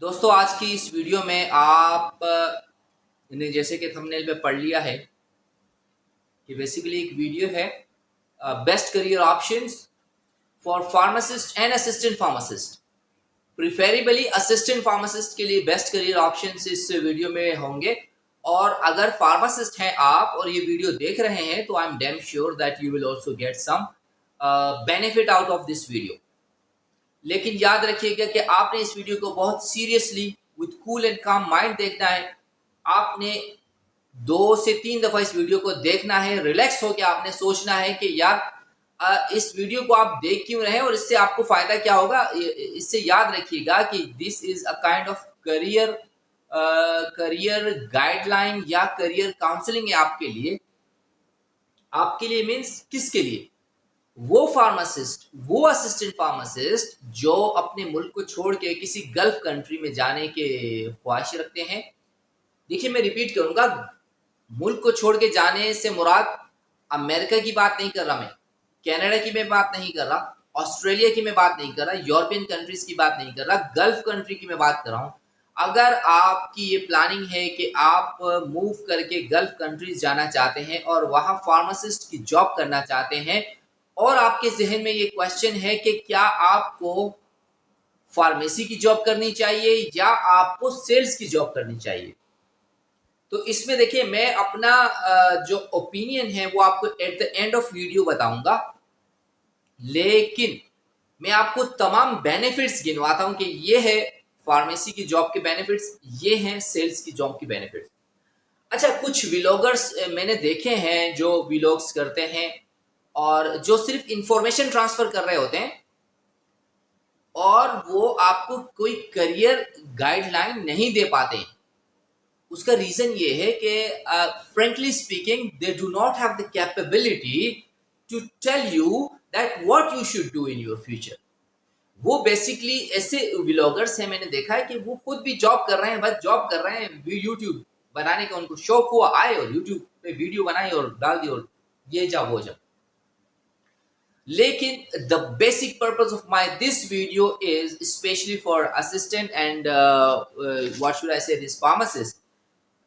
दोस्तों आज की इस वीडियो में आप ने जैसे कि थंबनेल पे पढ़ लिया है कि बेसिकली एक वीडियो है best career options for pharmacist and assistant pharmacist. Preferably assistant pharmacist के लिए बेस्ट करियर ऑप्शंस इस वीडियो में होंगे। और अगर फार्मासिस्ट हैं आप और ये वीडियो देख रहे हैं तो I am damn sure that you will also get some benefit out of this video. लेकिन याद रखिएगा कि आपने इस वीडियो को बहुत seriously with cool and calm mind देखना है। आपने 2 से 3 दफा इस वीडियो को देखना है, रिलैक्स होकर आपने सोचना है कि यार इस वीडियो को आप देख क्यों रहे हैं और इससे आपको फायदा क्या होगा। इससे याद रखिएगा कि this is a kind of career guideline या करियर काउंसलिंग है आपके लिए मीन्स किसके लिए? वो फार्मासिस्ट, वो असिस्टेंट फार्मासिस्ट जो अपने मुल्क को छोड़ के किसी गल्फ कंट्री में जाने के ख्वाहिश रखते हैं। देखिए मैं रिपीट करूंगा, मुल्क को छोड़ के जाने से मुराद अमेरिका की बात नहीं कर रहा, मैं कनाडा की मैं बात नहीं कर रहा, ऑस्ट्रेलिया की मैं बात नहीं कर रहा, यूरोपियन कंट्रीज की बात नहीं कर रहा, गल्फ कंट्री की मैं बात कर रहा हूं। अगर आपकी ये प्लानिंग है कि आप मूव करके गल्फ कंट्रीज जाना चाहते हैं और वहां फार्मासिस्ट की जॉब करना चाहते हैं और आपके जहन में ये क्वेश्चन है कि क्या आपको फार्मेसी की जॉब करनी चाहिए या आपको सेल्स की जॉब करनी चाहिए, तो इसमें देखिए मैं अपना जो ओपिनियन है वो आपको eight the end of video बताऊंगा। लेकिन मैं आपको तमाम बेनिफिट्स गिनवाता हूं कि ये है फार्मेसी की जॉब के बेनिफिट्स, ये हैं सेल्स की जॉब के बेनिफिट्स। अच्छा, कुछ व्लॉगर्स मैंने देखे हैं जो व्लॉग्स करते हैं और जो सिर्फ इंफॉर्मेशन ट्रांसफर कर रहे होते हैं और वो आपको कोई करियर गाइडलाइन नहीं दे पाते। उसका रीजन ये है कि frankly speaking they do not have the capability to tell you that what you should do in your future. वो बेसिकली ऐसे व्लॉगर्स हैं, मैंने देखा है कि वो खुद भी जॉब कर रहे हैं, बस जॉब कर रहे हैं, यूट्यूब बनाने का उनको शौक हुआ, आए और यूट्यूब पे वीडियो बनाई और डाल दी और ये जा वो जा। लेकिन the basic purpose of my this video is specially for assistant and what should I से दिस फार्मासिस्ट,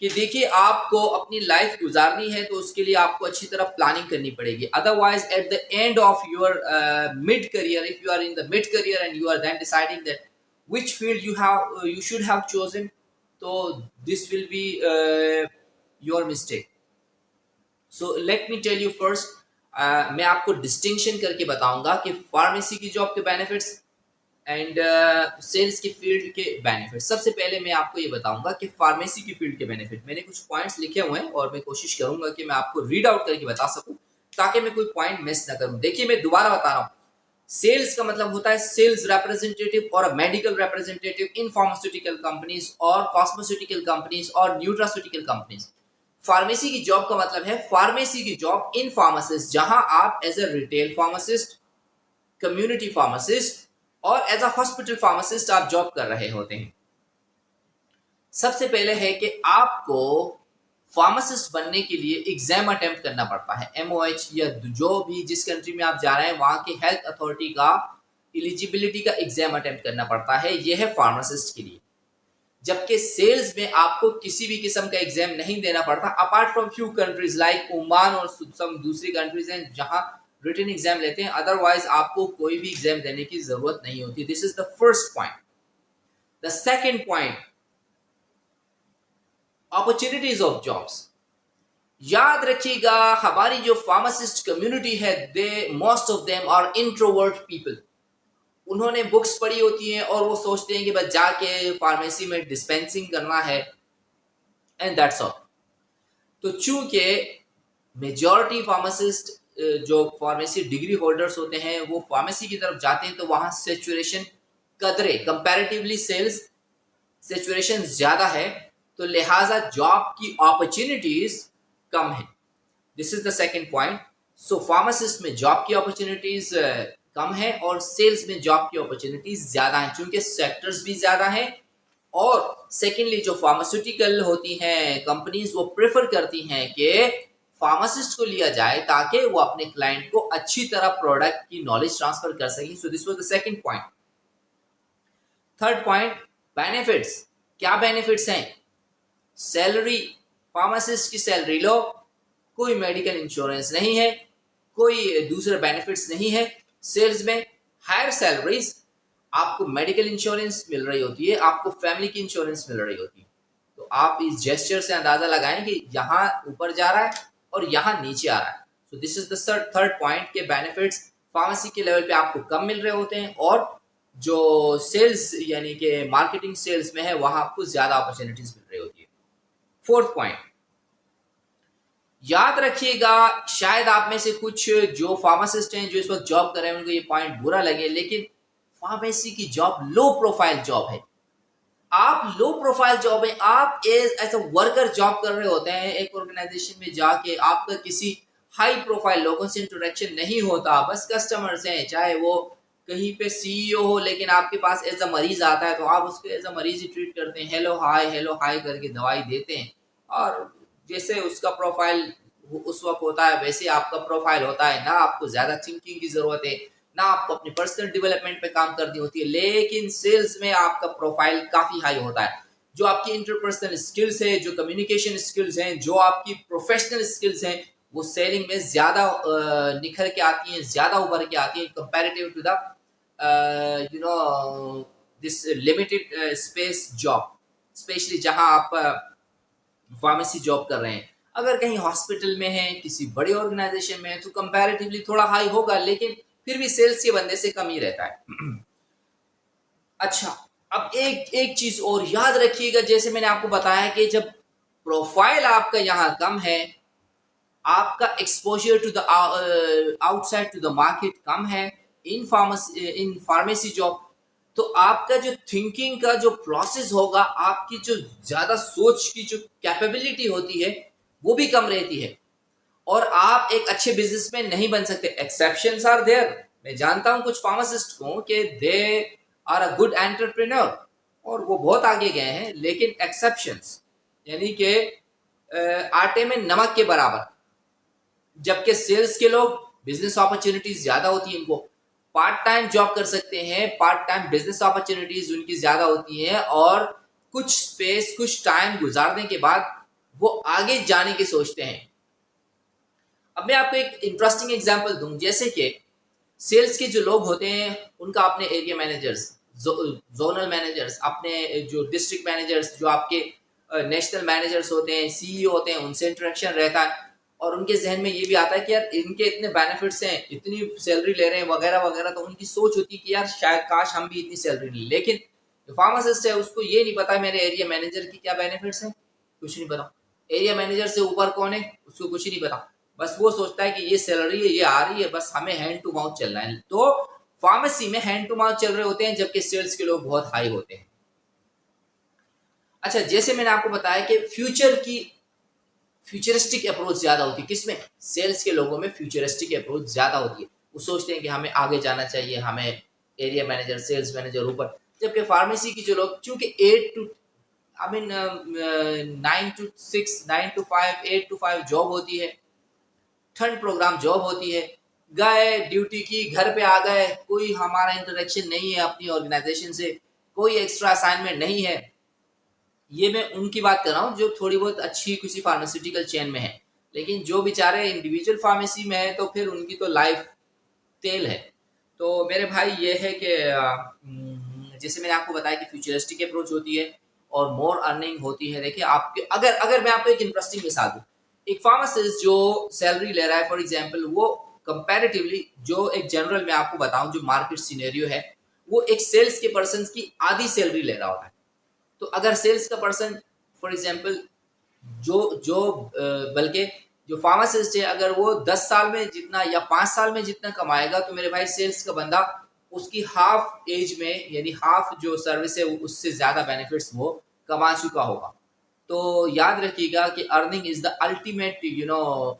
कि देखिए आपको अपनी लाइफ गुजारनी है तो उसके लिए आपको अच्छी तरह प्लानिंग करनी पड़ेगी। Otherwise at the end of your mid career, if you are in the mid career and you are then deciding that which field you should have chosen, so this will be your mistake. So let me tell you first, मैं आपको distinction करके बताऊंगा कि pharmacy की job के benefits and sales की field के benefits. सबसे पहले मैं आपको ये बताऊंगा कि फार्मेसी की फील्ड के बेनिफिट। मैंने कुछ पॉइंट्स लिखे हुए हैं और मैं कोशिश करूंगा कि मैं आपको रीड आउट करके बता सकूं ताकि मैं कोई पॉइंट मिस ना करूं। देखिए मैं दोबारा बता रहा हूं, सेल्स का मतलब होता है सेल्स रिप्रेजेंटेटिव और medical representative in pharmaceutical companies और कॉस्मेटिकल कंपनीज और न्यूट्रास्यूटिकल कंपनीज। फार्मेसी की जॉब का मतलब है फार्मेसी की जॉब इन फार्मासिस्ट, जहां आप as a retail pharmacist, community pharmacist और एज अ हॉस्पिटल फार्मासिस्ट आप जॉब कर रहे होते हैं। सबसे पहले है कि आपको फार्मासिस्ट बनने के लिए एग्जाम अटेम्प्ट करना पड़ता है, MOH या जो भी जिस कंट्री में आप जा रहे हैं वहां की हेल्थ अथॉरिटी का एलिजिबिलिटी का एग्जाम अटेम्प्ट करना पड़ता है। यह है फार्मासिस्ट के लिए। जबकि सेल्स में आपको किसी भी किस्म का एग्जाम नहीं देना पड़ता, apart from few countries like Oman और सम दूसरी कंट्रीज हैं जहां रिटन एग्जाम लेते हैं। अदरवाइज आपको कोई भी एग्जाम देने की जरूरत नहीं होती। This is the first point. The second point, opportunities of jobs. याद रखिएगा हमारी जो फार्मासिस्ट कम्युनिटी है, they most of them are introvert people. उन्होंने बुक्स पढ़ी होती हैं और वो सोचते हैं कि बस जाके फार्मेसी में डिस्पेंसिंग करना है एंड दैट्स ऑल। तो चूंकि मेजॉरिटी फार्मासिस्ट जो फार्मेसी डिग्री होल्डर्स होते हैं वो फार्मेसी की तरफ जाते हैं तो वहां सेचुरेशन कदरे कंपैरेटिवली सेल्स सेचुरेशन ज्यादा है, तो लिहाजा जॉब की अपॉर्चुनिटीज कम है। This is the second point. So pharmacist में जॉब की अपॉर्चुनिटीज कम है और सेल्स में जॉब की अपॉर्चुनिटीज ज्यादा है क्योंकि सेक्टर्स भी ज्यादा हैं। और सेकेंडली जो फार्मास्यूटिकल होती हैं कंपनीज वो प्रेफर करती हैं कि फार्मासिस्ट को लिया जाए ताकि वो अपने क्लाइंट को अच्छी तरह प्रोडक्ट की नॉलेज ट्रांसफर कर सकें। So this was the second point. Third point, benefits, क्या बेनिफिट्स हैं? सैलरी, फार्मासिस्ट की सैलरी लो, कोई मेडिकल इंश्योरेंस नहीं है, कोई दूसरे बेनिफिट्स नहीं है। सेल्स में हायर सैलरीज, आपको मेडिकल इंश्योरेंस मिल रही होती है, आपको फैमिली की इंश्योरेंस मिल रही होती है। तो आप इस जेस्चर से अंदाजा लगाएं कि यहाँ ऊपर जा रहा है और यहाँ नीचे आ रहा है। So this is the third point के बेनिफिट्स फार्मेसी के लेवल पे आपको कम मिल रहे होते हैं और जो सेल्स यानी कि मार्केटिंग सेल्स में है वहां आपको ज्यादा अपॉर्चुनिटीज मिल रही होती है। फोर्थ पॉइंट, याद रखिएगा, शायद आप में से कुछ जो फार्मासिस्ट हैं जो इस वक्त जॉब कर रहे हैं उनको ये पॉइंट बुरा लगे, लेकिन फार्मेसी की जॉब लो प्रोफाइल जॉब है। आप लो प्रोफाइल जॉब है, आप एज अ वर्कर जॉब कर रहे होते हैं एक ऑर्गेनाइजेशन में जाके, आपका किसी हाई प्रोफाइल लोगों से इंटरेक्शन नहीं होता, बस कस्टमर्स हैं, चाहे वो कहीं पे सीईओ हो लेकिन आपके पास एज अ मरीज आता है तो आप उसको एज अ मरीज ही ट्रीट करते हैं, हेलो हाय करके दवाई देते हैं और जैसे उसका प्रोफाइल उस वक्त होता है वैसे आपका प्रोफाइल होता है। ना आपको ज्यादा थिंकिंग की जरूरत है, ना आपको अपने पर्सनल डेवलपमेंट पे काम करनी होती है, लेकिन सेल्स में आपका प्रोफाइल काफी हाई होता है। जो आपकी इंटरपर्सनल स्किल्स है, जो कम्युनिकेशन स्किल्स हैं, जो आपकी प्रोफेशनल स्किल्स हैं, वो सेलिंग में ज्यादा निखर के आती हैं, ज्यादा उभर के आती हैं comparative to the you know this limited space job, specially जहां आप फार्मेसी जॉब कर रहे हैं। अगर कहीं हॉस्पिटल में है, किसी बड़ी ऑर्गेनाइजेशन में है तो कंपैरेटिवली थोड़ा हाई होगा, लेकिन फिर भी सेल्स के बंदे से कम ही रहता है। अच्छा, अब एक एक चीज और याद रखिएगा, जैसे मैंने आपको बताया कि जब प्रोफाइल आपका यहाँ कम है, आपका exposure to the outside to the market कम है इन फार्मेसी जॉब, तो आपका जो थिंकिंग का जो प्रोसेस होगा, आपकी जो ज्यादा सोच की जो कैपेबिलिटी होती है वो भी कम रहती है और आप एक अच्छे बिजनेसमैन नहीं बन सकते। एक्सेप्शंस आर देयर, मैं जानता हूं कुछ फार्मासिस्ट को कि they are a good entrepreneur और वो बहुत आगे गए हैं, लेकिन एक्सेप्शंस यानी कि आटे में नमक के बराबर। जबकि सेल्स के लोग, बिजनेस अपॉर्चुनिटीज ज्यादा होती है, इनको पार्ट टाइम जॉब कर सकते हैं, पार्ट टाइम बिजनेस अपॉर्चुनिटीज उनकी ज्यादा होती हैं और कुछ स्पेस कुछ टाइम गुजारने के बाद वो आगे जाने की सोचते हैं। अब मैं आपको एक इंटरेस्टिंग एग्जांपल दूं, जैसे कि सेल्स के जो लोग होते हैं उनका अपने एरिया मैनेजर्स, जोनल मैनेजर्स, अपने जो डिस्ट्रिक्ट मैनेजर्स, जो आपके नेशनल मैनेजर्स होते हैं, सीईओ होते हैं, उनसे इंटरेक्शन रहता है और उनके जहन में ये भी आता है कि यार इनके इतने बेनिफिट्स हैं, इतनी सैलरी ले रहे हैं वगैरह वगैरह, तो उनकी सोच होती है कि यार शायद काश हम भी इतनी सैलरी लें। लेकिन जो फार्मासिस्ट है उसको ये नहीं पता मेरे एरिया मैनेजर की क्या बेनिफिट्स हैं, कुछ नहीं पता। एरिया मैनेजर से ऊपर कौन है उसको कुछ नहीं पता, बस वो सोचता है कि ये सैलरी है, ये आ रही है, बस हमें हैंड टू माउथ चलना है। तो फार्मेसी में हैंड टू माउथ चल रहे होते हैं जबकि सेल्स के लोग बहुत हाई होते हैं। अच्छा, जैसे मैंने आपको बताया कि फ्यूचरिस्टिक अप्रोच ज्यादा होती है, किसमें? सेल्स के लोगों में फ्यूचरिस्टिक अप्रोच ज्यादा होती है। वो सोचते हैं कि हमें आगे जाना चाहिए, हमें एरिया मैनेजर, सेल्स मैनेजर ऊपर। जबकि फार्मेसी की जो लोग, चूंकि 9 to 6, 9 to 5, 8 to 5 जॉब होती है, ठंड प्रोग्राम जॉब होती है, गए ड्यूटी की, घर पे आ गए, कोई हमारा इंटरेक्शन नहीं है अपनी ऑर्गेनाइजेशन से, कोई एक्स्ट्रा असाइनमेंट नहीं है। ये मैं उनकी बात कर रहा हूँ जो थोड़ी बहुत अच्छी किसी फार्मास्यूटिकल चेन में है, लेकिन जो बेचारे इंडिविजुअल फार्मेसी में है तो फिर उनकी तो लाइफ तेल है। तो मेरे भाई ये है कि जैसे मैंने आपको बताया कि फ्यूचरिस्टिक अप्रोच होती है और मोर अर्निंग होती है। देखिए आपके, अगर अगर मैं आपको एक इंटरेस्टिंग मिसाल दूं, एक फार्मासिस्ट जो सैलरी ले रहा है फॉर एग्जांपल, वो कंपैरेटिवली जो एक जनरल मैं आपको बताऊं जो मार्केट सिनेरियो है, वो एक सेल्स के पर्सन की आधी सैलरी ले रहा होता है। तो अगर सेल्स का पर्सन फॉर एग्जांपल जो जो बल्कि जो फार्मासिस्ट है, अगर वो 10 साल में जितना या 5 साल में जितना कमाएगा, तो मेरे भाई सेल्स का बंदा उसकी हाफ एज में यानी हाफ जो सर्विस है उससे ज्यादा बेनिफिट्स वो कमा चुका होगा। तो याद रखिएगा कि earning is the ultimate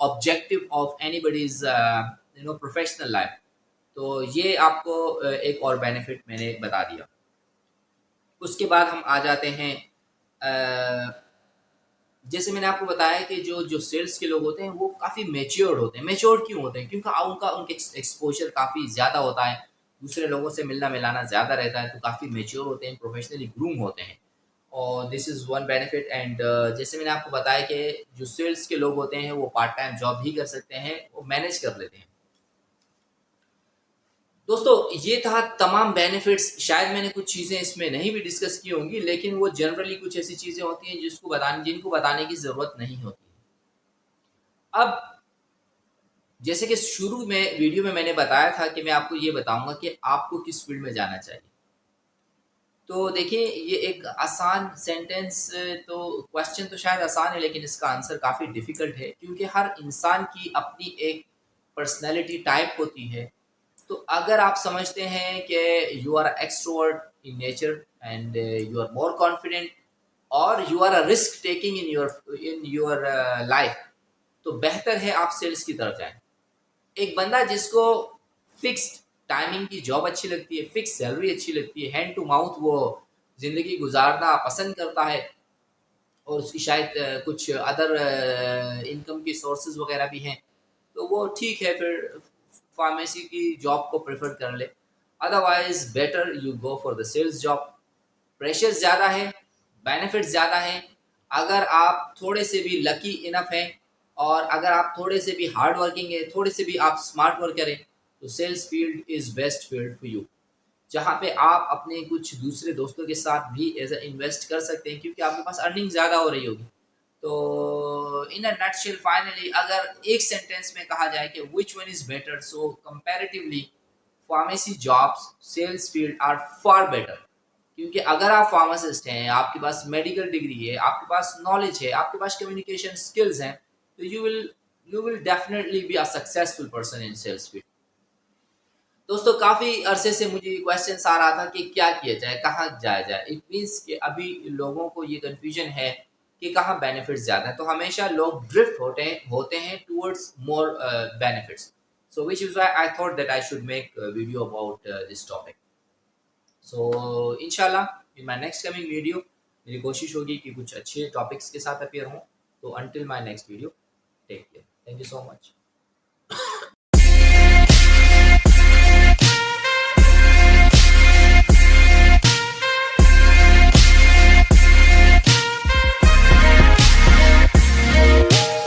objective of anybody's professional life. तो ये आपको एक और बेनिफिट मैंने बता दिया। उसके बाद हम आ जाते हैं, जैसे मैंने आपको बताया कि जो जो सेल्स के लोग होते हैं वो काफ़ी मैच्योर्ड होते हैं। मैच्योर्ड क्यों होते हैं? क्योंकि उनका उनके एक्सपोजर काफ़ी ज़्यादा होता है, दूसरे लोगों से मिलना मिलाना ज़्यादा रहता है, तो काफ़ी मैच्योर होते हैं, प्रोफेशनली ग्रूम होते हैं। और this is one benefit. And जैसे मैंने आपको बताया कि जो सेल्स के लोग होते हैं वो पार्ट टाइम जॉब भी कर सकते हैं, वो मैनेज कर लेते हैं। दोस्तों ये था तमाम बेनिफिट्स। शायद मैंने कुछ चीज़ें इसमें नहीं भी डिस्कस की होंगी, लेकिन वो जनरली कुछ ऐसी चीज़ें होती हैं जिनको बताने की ज़रूरत नहीं होती। अब जैसे कि शुरू में वीडियो में मैंने बताया था कि मैं आपको ये बताऊँगा कि आपको किस फ़ील्ड में जाना चाहिए। तो देखिए ये एक आसान सेंटेंस, तो क्वेश्चन तो शायद आसान है, लेकिन इसका आंसर काफ़ी डिफ़िकल्ट है, क्योंकि हर इंसान की अपनी एक पर्सनैलिटी टाइप होती है। तो अगर आप समझते हैं कि you are extrovert in nature and you are more confident, और you are a risk taking in your life, तो बेहतर है आप सेल्स की तरफ जाएँ। एक बंदा जिसको फिक्स्ड टाइमिंग की जॉब अच्छी लगती है, फिक्स सैलरी अच्छी लगती है, हैंड टू माउथ वो ज़िंदगी गुज़ारना पसंद करता है, और उसकी शायद कुछ अदर इनकम की सोर्सेज़ वग़ैरह भी हैं, तो वो ठीक है, फिर फार्मेसी की जॉब को प्रेफ़र कर ले। Otherwise better you go for the sales job. Pressure ज़्यादा है, बेनिफिट्स ज़्यादा हैं। अगर आप थोड़े से भी लकी इनफ हैं, और अगर आप थोड़े से भी हार्ड वर्किंग हैं, थोड़े से भी आप स्मार्ट वर्क करें, तो sales field is best field for you. जहाँ पे आप अपने कुछ दूसरे दोस्तों के साथ भी एज़ अ इन्वेस्ट कर सकते हैं, क्योंकि आपके पास अर्निंग ज़्यादा हो रही होगी। तो इन अ नटशेल फाइनली अगर एक सेंटेंस में कहा जाए कि which one is better, so comparatively pharmacy jobs, sales field are far better. क्योंकि अगर आप फार्मासिस्ट हैं, आपके पास मेडिकल डिग्री है, आपके पास नॉलेज है, आपके पास कम्युनिकेशन स्किल्स हैं, तो you will definitely be a successful person in sales field. दोस्तों काफ़ी अरसे से मुझे ये क्वेश्चन आ रहा था कि क्या किया जाए, कहाँ जाया जाए। इट मीन्स कि अभी लोगों को ये कन्फ्यूजन है कि कहाँ बेनिफिट्स ज़्यादा हैं, तो हमेशा लोग ड्रिफ्ट होते हैं towards more benefits. So which is why I thought that I should make video about this topic. So इंशाल्लाह in my next coming video मेरी कोशिश होगी कि कुछ अच्छे टॉपिक्स के साथ अपीयर हों। तो until my next video, take care, thank you so much.